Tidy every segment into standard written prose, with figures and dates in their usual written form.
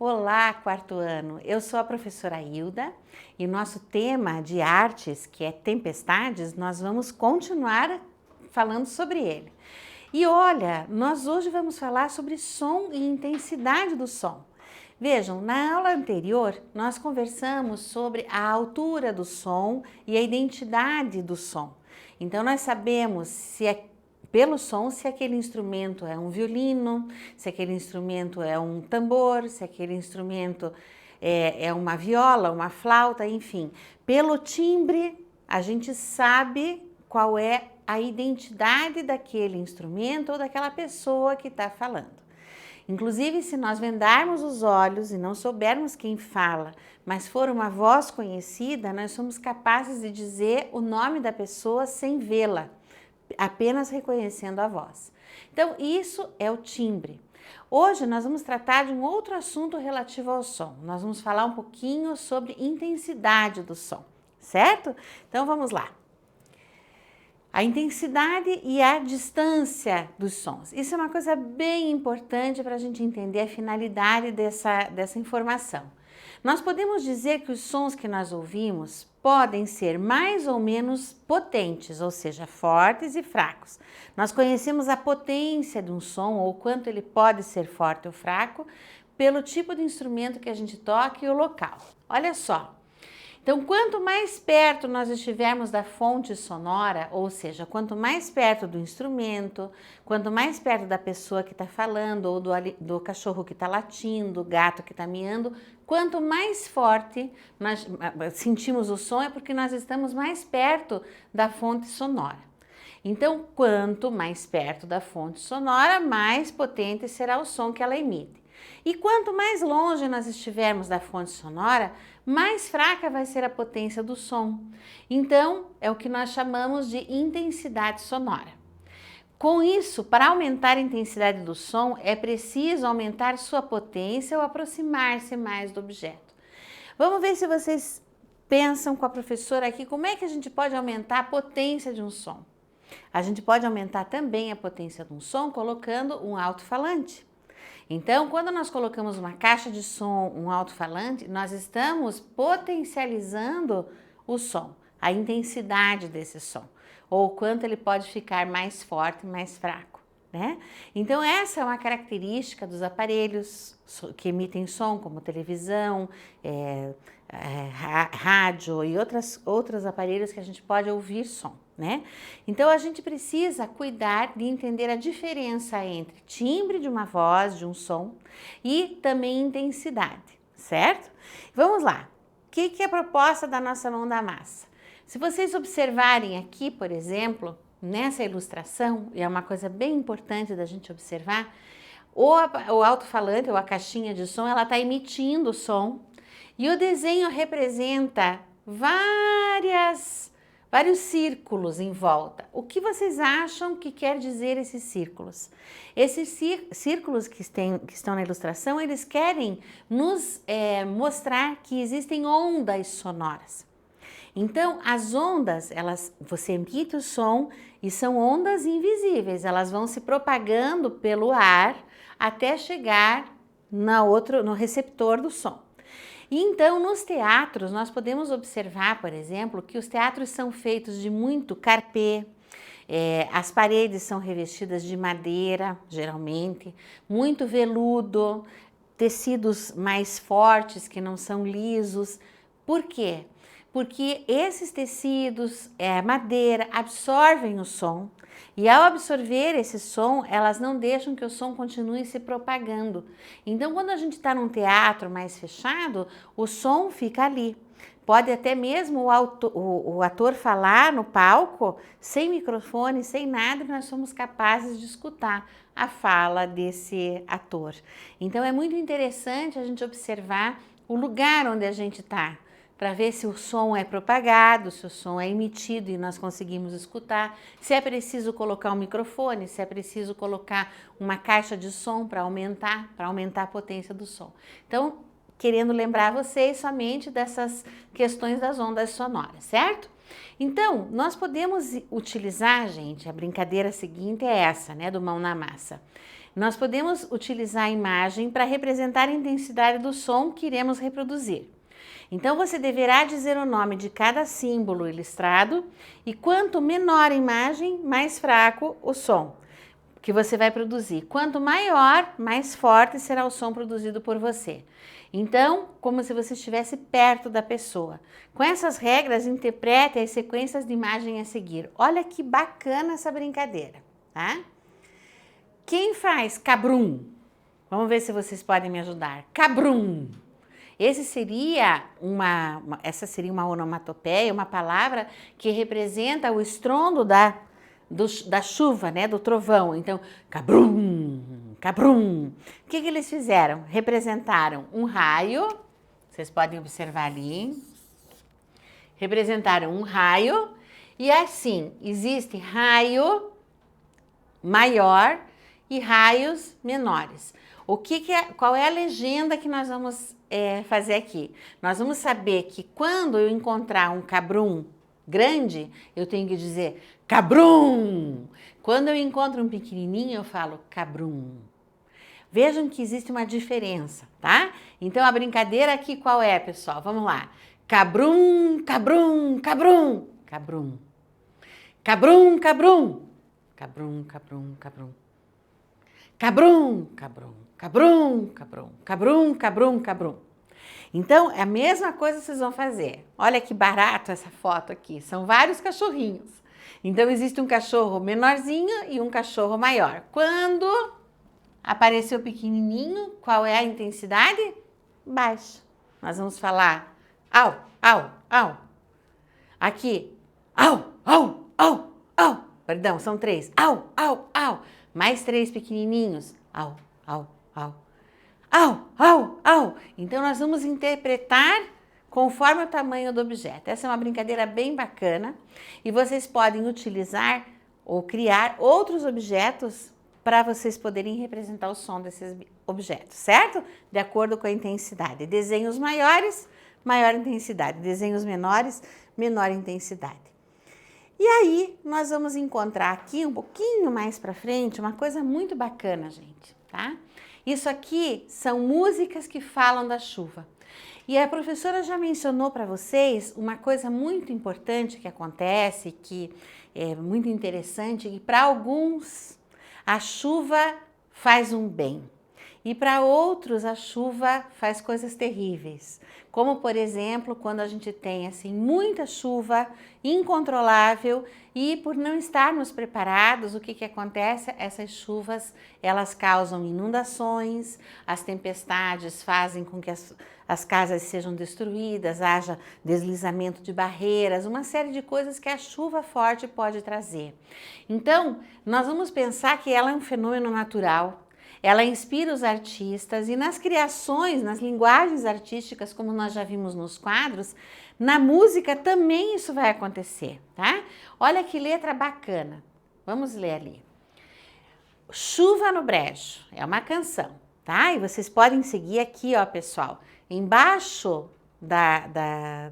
Olá, quarto ano! Eu sou a professora Hilda e o nosso tema de artes, que é tempestades, nós vamos continuar falando sobre ele. E olha, nós hoje vamos falar sobre som e intensidade do som. Vejam, na aula anterior nós conversamos sobre a altura do som e a identidade do som. Então nós sabemos se é pelo som, se aquele instrumento é um violino, se aquele instrumento é um tambor, se aquele instrumento é uma viola, uma flauta, enfim. Pelo timbre, a gente sabe qual é a identidade daquele instrumento ou daquela pessoa que está falando. Inclusive, se nós vendarmos os olhos e não soubermos quem fala, mas for uma voz conhecida, nós somos capazes de dizer o nome da pessoa sem vê-la, apenas reconhecendo a voz. Então, isso é o timbre. Hoje nós vamos tratar de um outro assunto relativo ao som. Nós vamos falar um pouquinho sobre intensidade do som, certo? Então, vamos lá. A intensidade e a distância dos sons. Isso é uma coisa bem importante para a gente entender a finalidade dessa informação. Nós podemos dizer que os sons que nós ouvimos podem ser mais ou menos potentes, ou seja, fortes e fracos. Nós conhecemos a potência de um som ou quanto ele pode ser forte ou fraco pelo tipo de instrumento que a gente toca e o local. Olha só. Então, quanto mais perto nós estivermos da fonte sonora, ou seja, quanto mais perto do instrumento, quanto mais perto da pessoa que está falando, ou do cachorro que está latindo, do gato que está miando, quanto mais forte nós sentimos o som é porque nós estamos mais perto da fonte sonora. Então, quanto mais perto da fonte sonora, mais potente será o som que ela emite. E quanto mais longe nós estivermos da fonte sonora, mais fraca vai ser a potência do som. Então, é o que nós chamamos de intensidade sonora. Com isso, para aumentar a intensidade do som, é preciso aumentar sua potência ou aproximar-se mais do objeto. Vamos ver se vocês pensam com a professora aqui como é que a gente pode aumentar a potência de um som. A gente pode aumentar também a potência de um som colocando um alto-falante. Então, quando nós colocamos uma caixa de som, um alto-falante, nós estamos potencializando o som, a intensidade desse som, ou o quanto ele pode ficar mais forte, mais fraco, né? Então, essa é uma característica dos aparelhos que emitem som, como televisão, rádio e outros aparelhos que a gente pode ouvir som, né? Então, a gente precisa cuidar de entender a diferença entre timbre de uma voz, de um som, e também intensidade, certo? Vamos lá. O que é a proposta da nossa mão da massa? Se vocês observarem aqui, por exemplo, nessa ilustração, e é uma coisa bem importante da gente observar, o alto-falante ou a caixinha de som, ela está emitindo o som, e o desenho representa vários círculos em volta. O que vocês acham que quer dizer esses círculos? Esses círculos que estão na ilustração, eles querem nos mostrar que existem ondas sonoras. Então, as ondas, você emite o som e são ondas invisíveis, elas vão se propagando pelo ar até chegar no receptor do som. E então, nos teatros, nós podemos observar, por exemplo, que os teatros são feitos de muito carpê, as paredes são revestidas de madeira, geralmente, muito veludo, tecidos mais fortes que não são lisos. Por quê? Porque esses tecidos, madeira, absorvem o som e ao absorver esse som, elas não deixam que o som continue se propagando. Então, quando a gente está num teatro mais fechado, o som fica ali. Pode até mesmo o ator falar no palco, sem microfone, sem nada, e nós somos capazes de escutar a fala desse ator. Então, é muito interessante a gente observar o lugar onde a gente está, para ver se o som é propagado, se o som é emitido e nós conseguimos escutar, se é preciso colocar um microfone, se é preciso colocar uma caixa de som para aumentar a potência do som. Então, querendo lembrar vocês somente dessas questões das ondas sonoras, certo? Então, nós podemos utilizar, gente, a brincadeira seguinte é essa, né, do mão na massa. nós podemos utilizar a imagem para representar a intensidade do som que iremos reproduzir. Então, você deverá dizer o nome de cada símbolo ilustrado e quanto menor a imagem, mais fraco o som que você vai produzir. Quanto maior, mais forte será o som produzido por você. Então, como se você estivesse perto da pessoa. Com essas regras, interprete as sequências de imagem a seguir. Olha que bacana essa brincadeira, tá? Quem faz cabrum? Vamos ver se vocês podem me ajudar. Cabrum. Essa seria uma onomatopeia, uma palavra que representa o estrondo da chuva, né, do trovão. Então, cabrum, cabrum. O que eles fizeram? Representaram um raio, vocês podem observar ali. Representaram um raio e assim, existe raio maior e raios menores. Qual é a legenda que nós vamos fazer aqui? Nós vamos saber que quando eu encontrar um cabrum grande, eu tenho que dizer cabrum. Quando eu encontro um pequenininho, eu falo cabrum. Vejam que existe uma diferença, tá? Então, a brincadeira aqui qual é, pessoal? Vamos lá. Cabrum, cabrum, cabrum, cabrum. Cabrum, cabrum. Cabrum, cabrum, cabrum. Cabrum, cabrum, cabrum, cabrum, cabrum, cabrum, cabrum. Então, é a mesma coisa que vocês vão fazer. Olha que barato essa foto aqui. São vários cachorrinhos. Então, existe um cachorro menorzinho e um cachorro maior. Quando apareceu pequenininho, qual é a intensidade? Baixa. Nós vamos falar au, au, au. Aqui, au, au, au, au. Perdão, são 3. Au, au, au. Mais 3 pequenininhos. Au, au, au. Au, au, au. Então, nós vamos interpretar conforme o tamanho do objeto. Essa é uma brincadeira bem bacana e vocês podem utilizar ou criar outros objetos para vocês poderem representar o som desses objetos, certo? De acordo com a intensidade. Desenhos maiores, maior intensidade. Desenhos menores, menor intensidade. E aí, nós vamos encontrar aqui um pouquinho mais para frente uma coisa muito bacana, gente, tá? Isso aqui são músicas que falam da chuva. E a professora já mencionou para vocês uma coisa muito importante que acontece, que é muito interessante, que para alguns a chuva faz um bem. E para outros a chuva faz coisas terríveis, como por exemplo, quando a gente tem assim muita chuva incontrolável e por não estarmos preparados, o que acontece? Essas chuvas, elas causam inundações, as tempestades fazem com que as casas sejam destruídas, haja deslizamento de barreiras, uma série de coisas que a chuva forte pode trazer. Então, nós vamos pensar que ela é um fenômeno natural. Ela inspira os artistas e nas criações, nas linguagens artísticas, como nós já vimos nos quadros, na música também isso vai acontecer, tá? Olha que letra bacana. Vamos ler ali. Chuva no Brejo é uma canção, tá? E vocês podem seguir aqui, ó, pessoal. Embaixo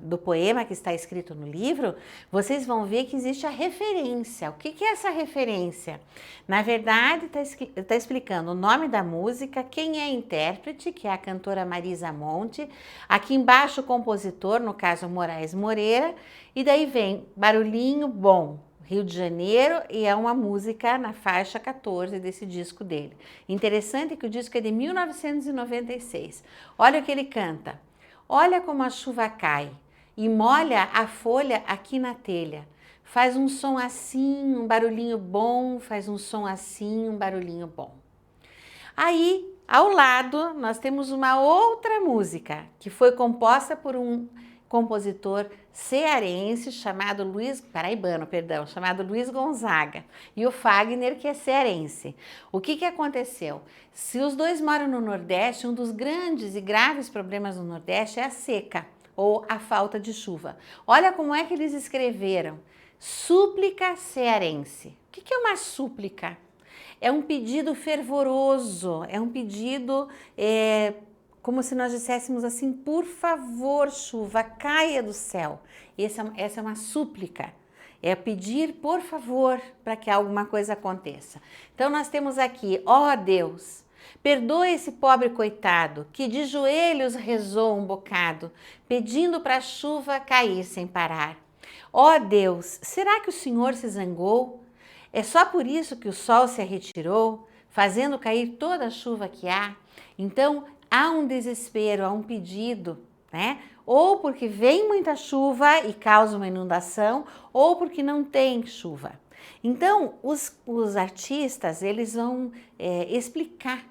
do poema que está escrito no livro, vocês vão ver que existe a referência. O que é essa referência? Na verdade, está explicando o nome da música, quem é a intérprete, que é a cantora Marisa Monte, aqui embaixo o compositor, no caso Moraes Moreira, e daí vem Barulhinho Bom, Rio de Janeiro, e é uma música na faixa 14 desse disco dele. Interessante que o disco é de 1996. Olha o que ele canta. Olha como a chuva cai e molha a folha aqui na telha. Faz um som assim, um barulhinho bom, faz um som assim, um barulhinho bom. Aí, ao lado, nós temos uma outra música que foi composta por um compositor cearense chamado Luiz Gonzaga e o Fagner, que é cearense. O que aconteceu? Se os dois moram no Nordeste, um dos grandes e graves problemas no Nordeste é a seca ou a falta de chuva. Olha como é que eles escreveram. Súplica cearense. O que é uma súplica? É um pedido fervoroso, é um pedido como se nós disséssemos assim, por favor, chuva, caia do céu. Essa é uma súplica. é pedir por favor para que alguma coisa aconteça. Então nós temos aqui, ó Deus, perdoa esse pobre coitado que de joelhos rezou um bocado, pedindo para a chuva cair sem parar. Ó Deus, será que o Senhor se zangou? É só por isso que o sol se retirou, fazendo cair toda a chuva que há? Então há um desespero, há um pedido, né? Ou porque vem muita chuva e causa uma inundação, ou porque não tem chuva. Então, os artistas, eles vão explicar,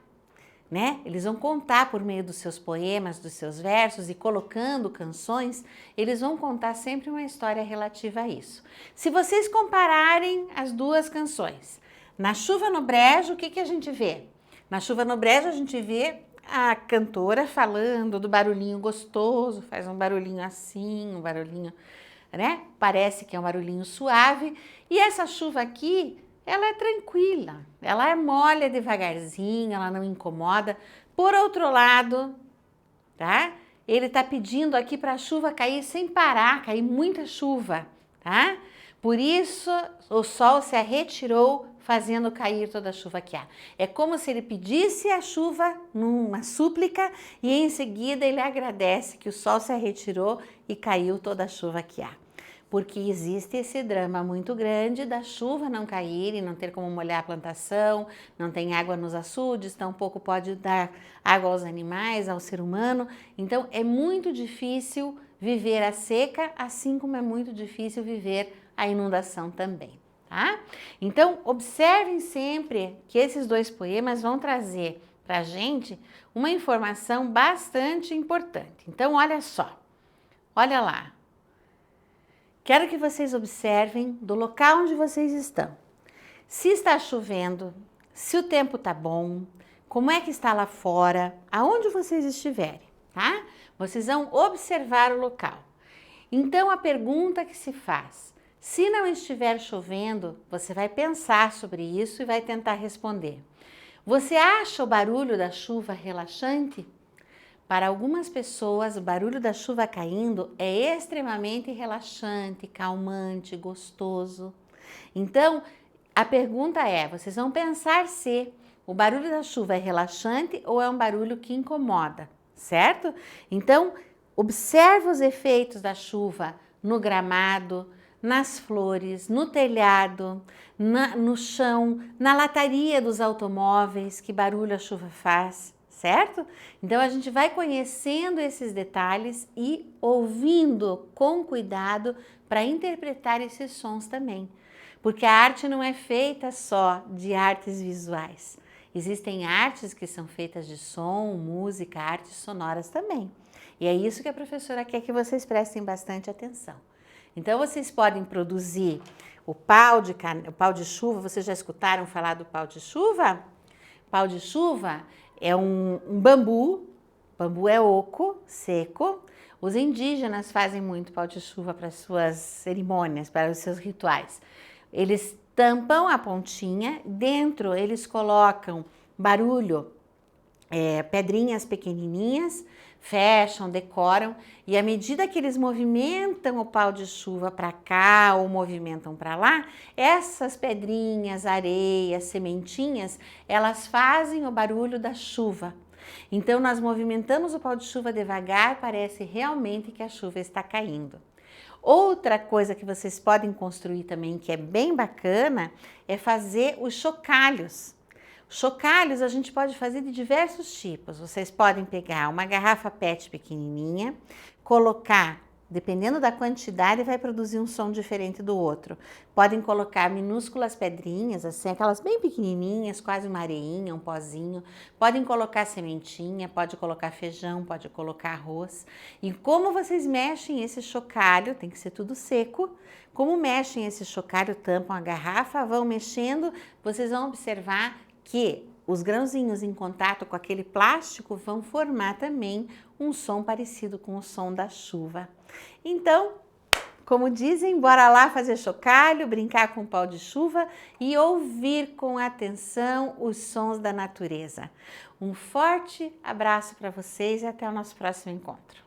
né? Eles vão contar por meio dos seus poemas, dos seus versos e colocando canções, eles vão contar sempre uma história relativa a isso. Se vocês compararem as duas canções, Na Chuva no Brejo, o que a gente vê? Na Chuva no Brejo a gente vê a cantora falando do barulhinho gostoso, faz um barulhinho assim, um barulhinho, né? Parece que é um barulhinho suave. E essa chuva aqui, ela é tranquila, ela é molha devagarzinho, ela não incomoda. Por outro lado, tá? Ele tá pedindo aqui para a chuva cair sem parar, cair muita chuva, tá? Por isso o sol se retirou, fazendo cair toda a chuva que há. É como se ele pedisse a chuva numa súplica e em seguida ele agradece que o sol se retirou e caiu toda a chuva que há. Porque existe esse drama muito grande da chuva não cair e não ter como molhar a plantação, não tem água nos açudes, tampouco pode dar água aos animais, ao ser humano. Então é muito difícil viver a seca, assim como é muito difícil viver a inundação também. Tá? Então, observem sempre que esses dois poemas vão trazer para a gente uma informação bastante importante. Então, olha só, olha lá. Quero que vocês observem do local onde vocês estão. Se está chovendo, se o tempo está bom, como é que está lá fora, aonde vocês estiverem, tá? Vocês vão observar o local. Então, a pergunta que se faz: se não estiver chovendo, você vai pensar sobre isso e vai tentar responder. Você acha o barulho da chuva relaxante? Para algumas pessoas, o barulho da chuva caindo é extremamente relaxante, calmante, gostoso. Então, a pergunta é, vocês vão pensar se o barulho da chuva é relaxante ou é um barulho que incomoda, certo? Então, observe os efeitos da chuva no gramado, nas flores, no telhado, no chão, na lataria dos automóveis, que barulho a chuva faz, certo? Então a gente vai conhecendo esses detalhes e ouvindo com cuidado para interpretar esses sons também. Porque a arte não é feita só de artes visuais. Existem artes que são feitas de som, música, artes sonoras também. E é isso que a professora quer que vocês prestem bastante atenção. Então, vocês podem produzir o pau de chuva. Vocês já escutaram falar do pau de chuva? Pau de chuva é um bambu é oco, seco. Os indígenas fazem muito pau de chuva para as suas cerimônias, para os seus rituais. Eles tampam a pontinha, dentro eles colocam barulho, pedrinhas pequenininhas, fecham, decoram, e à medida que eles movimentam o pau de chuva para cá ou movimentam para lá, essas pedrinhas, areias, sementinhas, elas fazem o barulho da chuva. Então nós movimentamos o pau de chuva devagar, parece realmente que a chuva está caindo. Outra coisa que vocês podem construir também, que é bem bacana, é fazer os chocalhos. Chocalhos a gente pode fazer de diversos tipos. Vocês podem pegar uma garrafa PET pequenininha, colocar, dependendo da quantidade, vai produzir um som diferente do outro. Podem colocar minúsculas pedrinhas, assim, aquelas bem pequenininhas, quase uma areinha, um pozinho. Podem colocar sementinha, pode colocar feijão, pode colocar arroz. E como vocês mexem esse chocalho, tem que ser tudo seco. Como mexem esse chocalho, tampam a garrafa, vão mexendo, vocês vão observar que os grãozinhos em contato com aquele plástico vão formar também um som parecido com o som da chuva. Então, como dizem, bora lá fazer chocalho, brincar com o pau de chuva e ouvir com atenção os sons da natureza. Um forte abraço para vocês e até o nosso próximo encontro.